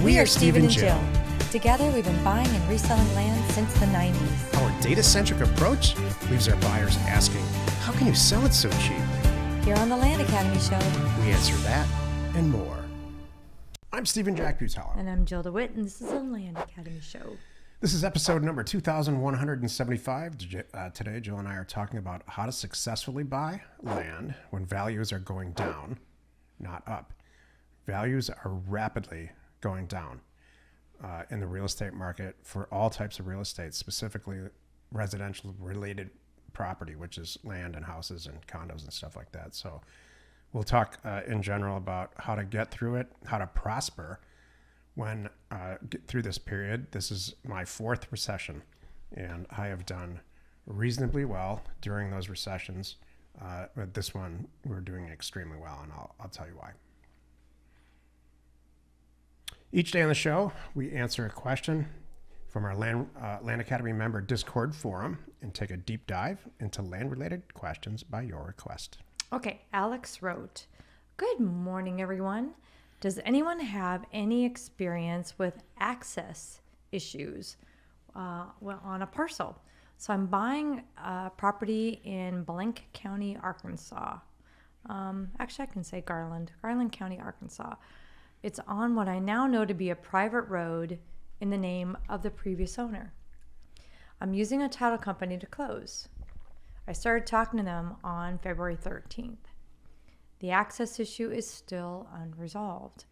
We are Steve and Jill. Together, we've been buying and reselling land since the 90s. Our data-centric approach leaves our buyers asking, how can you sell it so cheap? Here on the Land Academy Show, We answer that and more. I'm Stephen Jack Butala. And I'm Jill DeWit, and this is the Land Academy Show. This is episode number 2175. Today, Jill and I are talking about how to successfully buy land when values are going down, not up. Values are rapidly going down in the real estate market for all types of real estate, specifically residential related property, which is land and houses and condos and stuff like that. So we'll talk in general about how to get through it, how to prosper when get through this period. This is my fourth recession, and I have done reasonably well during those recessions. But this one, we're doing extremely well, and I'll tell you why. Each day on the show, we answer a question from our Land Academy member Discord forum and take a deep dive into land-related questions by your request. Okay, Alex wrote, "Good morning, everyone. Does anyone have any experience with access issues on a parcel? So I'm buying a property in blank County, Arkansas. Actually, I can say Garland County, Arkansas. It's on what I now know to be a private road in the name of the previous owner. I'm using a title company to close. I started talking to them on February 13th. The access issue is still unresolved.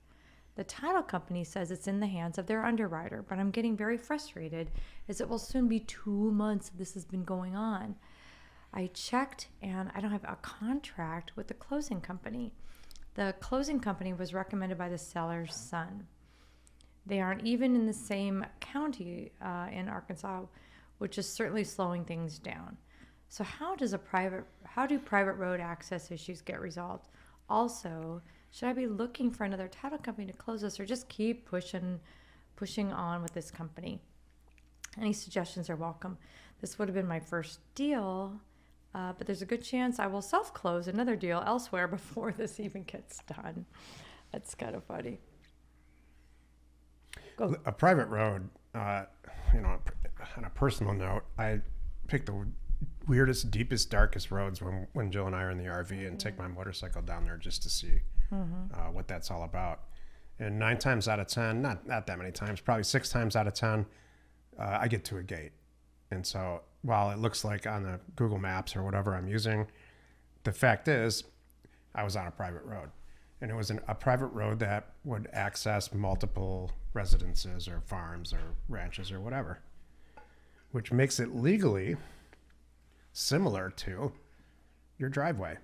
The title company says it's in the hands of their underwriter, but I'm getting very frustrated as it will soon be 2 months this has been going on. I checked and I don't have a contract with the closing company. The closing company was recommended by the seller's son. They aren't even in the same county in Arkansas, which is certainly slowing things down. So how do private road access issues get resolved? Also, should I be looking for another title company to close this, or just keep pushing on with this company? Any suggestions are welcome. This would have been my first deal, but there's a good chance I will self-close another deal elsewhere before this even gets done." That's kind of funny. Go. A private road, on a personal note, I pick the weirdest, deepest, darkest roads when Jill and I are in the RV and take my motorcycle down there just to see what that's all about. And 9 times out of 10, not that many times, probably 6 times out of 10, I get to a gate. And so while it looks like on the Google Maps or whatever I'm using, the fact is I was on a private road. And it was a private road that would access multiple residences or farms or ranches or whatever, which makes it legally similar to your driveway.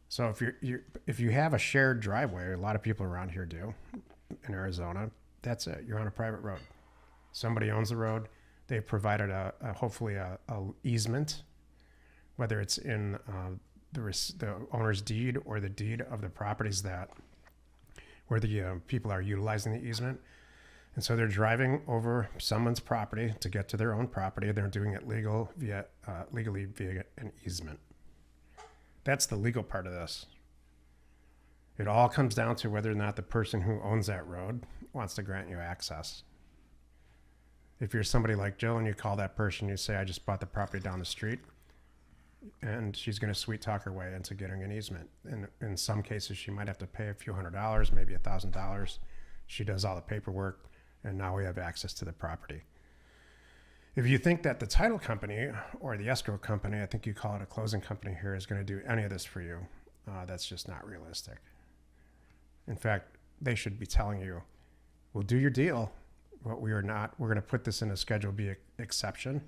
So if you have a shared driveway, a lot of people around here do in Arizona, that's it. You're on a private road. Somebody owns the road. They've provided hopefully a easement, whether it's in the owner's deed or the deed of the properties where the people are utilizing the easement. And so they're driving over someone's property to get to their own property. They're doing it legally via an easement. That's the legal part of this. It all comes down to whether or not the person who owns that road wants to grant you access. If you're somebody like Jill and you call that person, you say, "I just bought the property down the street," and she's going to sweet talk her way into getting an easement. And in some cases, she might have to pay a few $100, maybe $1,000. She does all the paperwork, and now we have access to the property. If you think that the title company or the escrow company, I think you call it a closing company here, is going to do any of this for you, that's just not realistic. In fact, they should be telling you, "We'll do your deal, but we are not. We're going to put this in a Schedule B exception,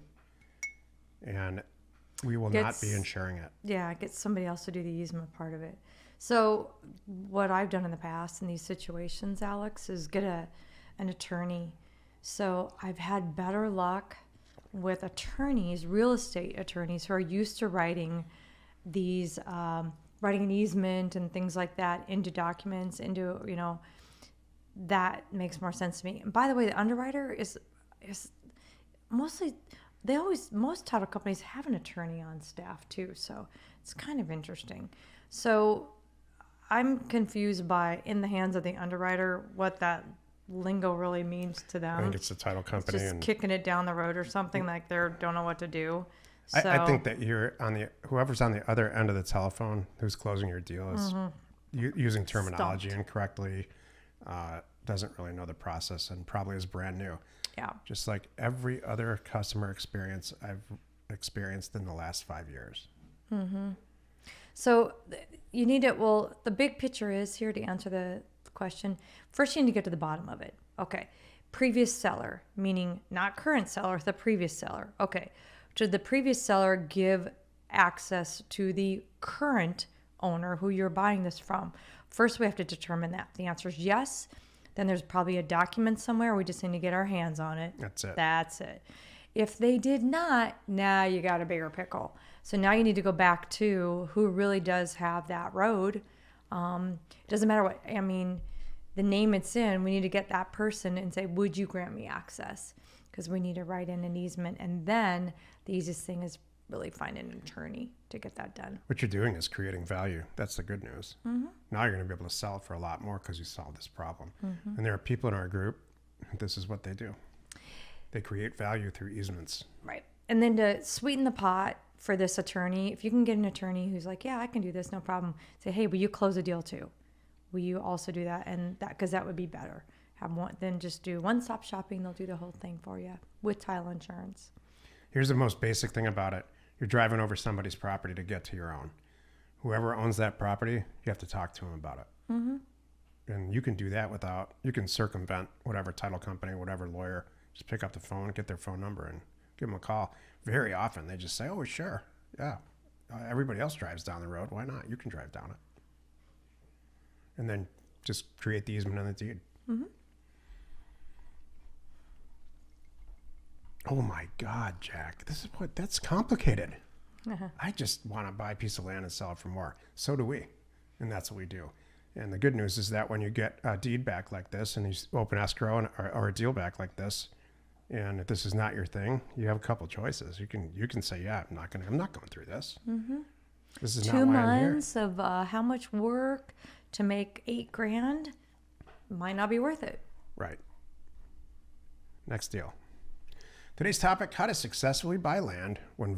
and we will not be insuring it." Yeah, get somebody else to do the easement part of it. So what I've done in the past in these situations, Alex, is get an attorney. So I've had better luck with attorneys, real estate attorneys, who are used to writing these, writing an easement and things like that into documents, that makes more sense to me. And by the way, the underwriter is mostly, most title companies have an attorney on staff too. So it's kind of interesting. So I'm confused by in the hands of the underwriter what that lingo really means to them. I think it's the title company. It's just and kicking it down the road or something, like they don't know what to do. So, I think that whoever's on the other end of the telephone who's closing your deal is using terminology incorrectly, doesn't really know the process, and probably is brand new. Yeah. Just like every other customer experience I've experienced in the last 5 years. So you need it. Well, the big picture is here to answer the question. First, you need to get to the bottom of it. Okay. Previous seller, meaning not current seller, the previous seller. Okay. Should the previous seller give access to the current owner who you're buying this from? First, we have to determine that. The answer is yes. Then there's probably a document somewhere. We just need to get our hands on it. That's it. If they did not, now you got a bigger pickle. So now you need to go back to who really does have that road. It doesn't matter what, I mean, the name it's in, we need to get that person and say, would you grant me access? Because we need to write in an easement. And then the easiest thing is really find an attorney to get that done. What you're doing is creating value. That's the good news. Now you're going to be able to sell it for a lot more because you solved this problem. And there are people in our group, this is what they do. They create value through easements. Right. And then to sweeten the pot for this attorney, if you can get an attorney who's like, yeah, I can do this, no problem. Say, hey, will you close a deal too? Will you also do that? And that, because that would be better. Have one, then just do one-stop shopping. They'll do the whole thing for you with title insurance. Here's the most basic thing about it. You're driving over somebody's property to get to your own. Whoever owns that property, you have to talk to them about it. And you can do that you can circumvent whatever title company, whatever lawyer. Just pick up the phone, get their phone number, and give them a call. Very often, they just say, oh, sure, yeah. Everybody else drives down the road. Why not? You can drive down it. And then just create the easement on the deed. Oh, my God, Jack. That's complicated. I just want to buy a piece of land and sell it for more. So do we. And that's what we do. And the good news is that when you get a deed back like this and you open escrow or a deal back like this, and if this is not your thing, you have a couple choices. You can say, yeah, I'm not going through this. This is 2 not why I'm here. months of how much work to make $8,000 might not be worth it. Right. Next deal. Today's topic: how to successfully buy land when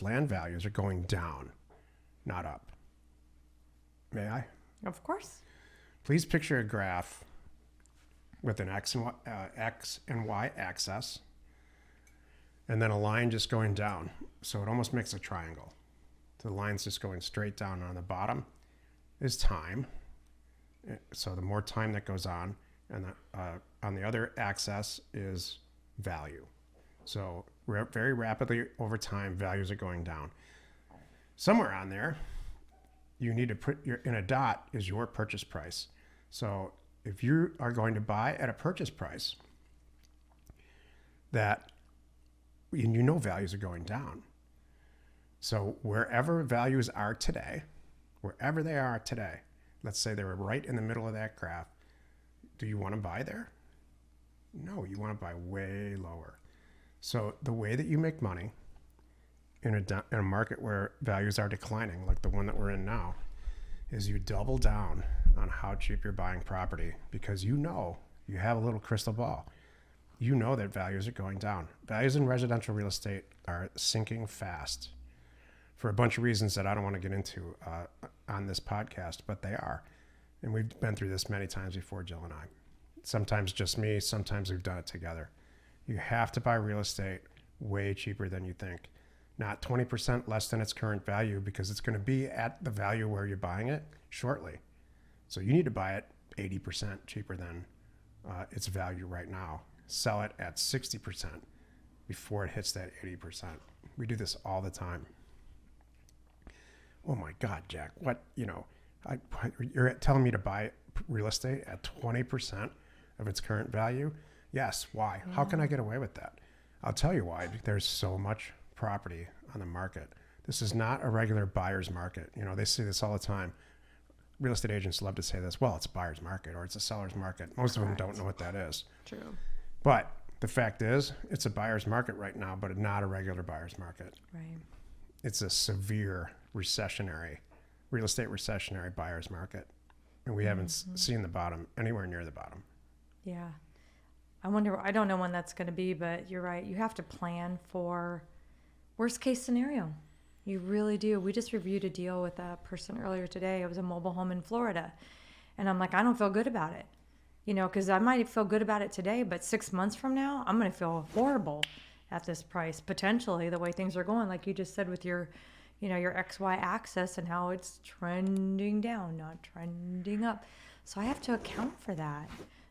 land values are going down, not up. May I? Of course. Please picture a graph with an X and Y axis, and then a line just going down. So it almost makes a triangle. The line's just going straight down. On the bottom is time. So the more time that goes on, and on the other axis is value. So very rapidly over time, values are going down. Somewhere on there, you need to put in a dot is your purchase price. So if you are going to buy at a purchase price that you know values are going down. So wherever values are today, wherever they are today, let's say they were right in the middle of that graph, do you want to buy there? No, you want to buy way lower. So the way that you make money in a market where values are declining, like the one that we're in now, is you double down on how cheap you're buying property, because you have a little crystal ball. You know that values are going down. Values in residential real estate are sinking fast for a bunch of reasons that I don't want to get into on this podcast, but they are. And we've been through this many times before, Jill and I. Sometimes just me, sometimes we've done it together. You have to buy real estate way cheaper than you think. Not 20% less than its current value, because it's going to be at the value where you're buying it shortly. So you need to buy it 80% cheaper than its value right now. Sell it at 60% before it hits that 80%. We do this all the time. Oh my God, Jack, you're telling me to buy real estate at 20% of its current value? Yes. Why? How can I get away with that? I'll tell you why. There's so much property on the market. This is not a regular buyer's market. They say this all the time. Real estate agents love to say this. Well, it's a buyer's market or it's a seller's market. Most of them don't know what that is. True. But the fact is, it's a buyer's market right now, but not a regular buyer's market. Right. It's a severe real estate recessionary buyer's market. And we haven't seen the bottom, anywhere near the bottom. Yeah. I don't know when that's going to be, but you're right. You have to plan for worst case scenario. You really do. We just reviewed a deal with a person earlier today. It was a mobile home in Florida. And I'm like, I don't feel good about it. Because I might feel good about it today, but 6 months from now, I'm going to feel horrible at this price, potentially, the way things are going, like you just said with your XY axis and how it's trending down, not trending up. So I have to account for that.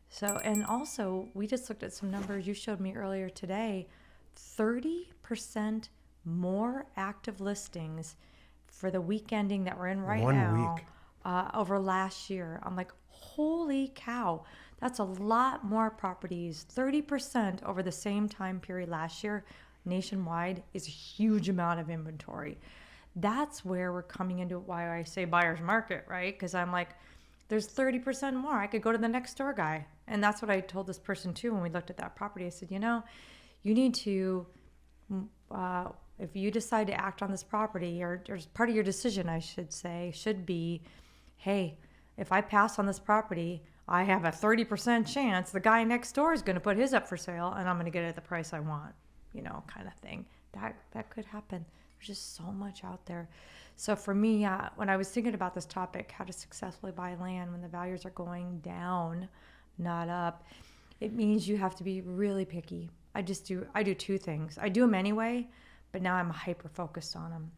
So, and also, we just looked at some numbers you showed me earlier today, 30% more active listings for the week ending that we're in right now. 1 week. Over last year. I'm like, holy cow. That's a lot more properties. 30% over the same time period last year nationwide is a huge amount of inventory. That's where we're coming into why I say buyer's market, right? Because I'm like, there's 30% more. I could go to the next door guy. And that's what I told this person too when we looked at that property. I said, you need to, if you decide to act on this property, or part of your decision, I should say, should be, hey, if I pass on this property, I have a 30% chance the guy next door is going to put his up for sale and I'm going to get it at the price I want, kind of thing. That could happen. There's just so much out there. So for me, when I was thinking about this topic, how to successfully buy land when the values are going down, not up, it means you have to be really picky. I do two things. I do them anyway, but now I'm hyper focused on them.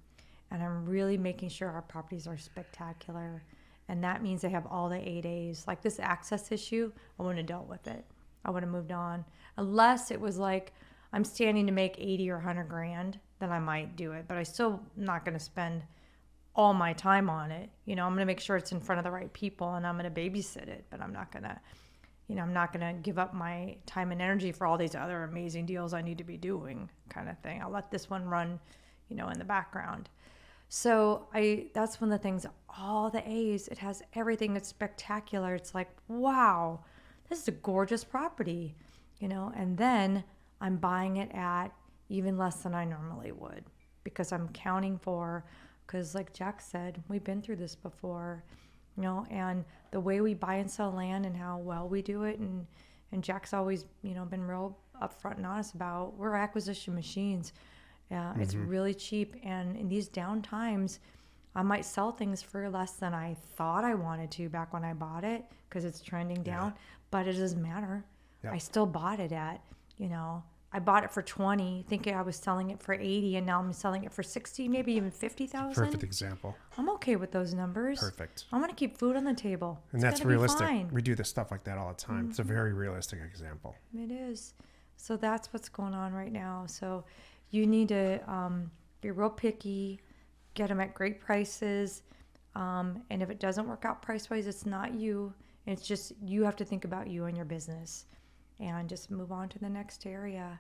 And I'm really making sure our properties are spectacular. And that means they have all the 8As. Like this access issue, I wouldn't have dealt with it. I would have moved on. Unless it was like, I'm standing to make 80 or 100 grand, then I might do it. But I'm still not going to spend all my time on it. I'm going to make sure it's in front of the right people and I'm going to babysit it. But I'm not going to, give up my time and energy for all these other amazing deals I need to be doing, kind of thing. I'll let this one run, in the background. So that's one of the things, all the A's, it has everything. It's spectacular. It's like, wow, this is a gorgeous property, and then I'm buying it at even less than I normally would because I'm counting for, because like Jack said, we've been through this before, and the way we buy and sell land and how well we do it. And Jack's always, been real upfront and honest about, we're acquisition machines. It's really cheap. And in these down times, I might sell things for less than I thought I wanted to back when I bought it because it's trending down, but it doesn't matter. Yep. I still bought it at, I bought it for 20, thinking I was selling it for 80, and now I'm selling it for 60, maybe even 50,000. Perfect example. I'm okay with those numbers. Perfect. I'm going to keep food on the table. And that's realistic. We do this stuff like that all the time. It's a very realistic example. It is. So that's what's going on right now. So you need to be real picky, get them at great prices. And if it doesn't work out price-wise, it's not you. It's just you have to think about you and your business and just move on to the next area.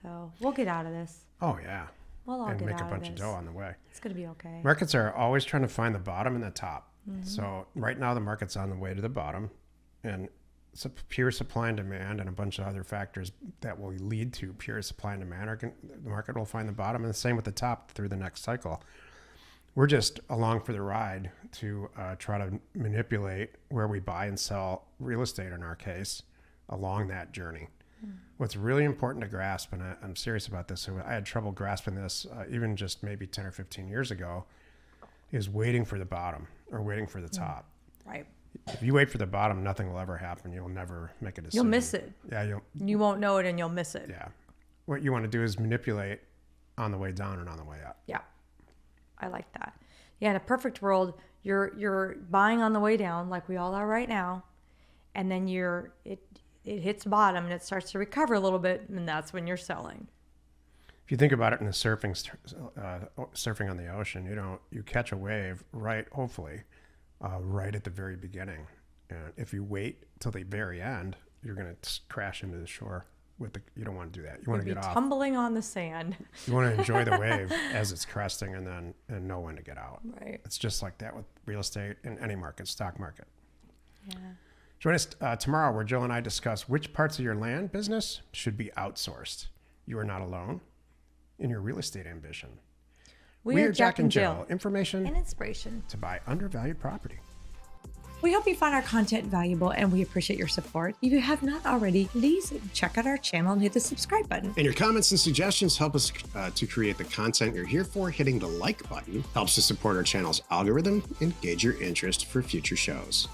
So we'll get out of this. Oh, yeah. We'll all get out of this. And make a bunch of dough on the way. It's going to be okay. Markets are always trying to find the bottom and the top. So right now the market's on the way to the bottom. And it's a pure supply and demand and a bunch of other factors that will lead to pure supply and demand. The market will find the bottom, and the same with the top through the next cycle. We're just along for the ride to try to manipulate where we buy and sell real estate in our case along that journey. What's really important to grasp, and I'm serious about this, so I had trouble grasping this even just maybe 10 or 15 years ago, is waiting for the bottom or waiting for the top. Right. If you wait for the bottom, nothing will ever happen. You'll never make a decision. You'll miss it. Yeah, you won't know it and you'll miss it. Yeah. What you want to do is manipulate on the way down and on the way up. Yeah. I like that. Yeah, in a perfect world, you're buying on the way down like we all are right now, and then it hits bottom and it starts to recover a little bit, and that's when you're selling. If you think about it in the surfing on the ocean, you catch a wave hopefully right at the very beginning. And if you wait till the very end, you're going to crash into the shore. You don't want to do that. You want to get off. Tumbling on the sand. You want to enjoy the wave as it's cresting and know when to get out. Right. It's just like that with real estate in any market, stock market. Yeah. Join us tomorrow where Jill and I discuss which parts of your land business should be outsourced. You are not alone in your real estate ambition. We are Jack and Jill. Information and inspiration to buy undervalued property. We hope you found our content valuable and we appreciate your support. If you have not already, please check out our channel and hit the subscribe button. And your comments and suggestions help us to create the content you're here for. Hitting the like button helps to support our channel's algorithm and gauge your interest for future shows.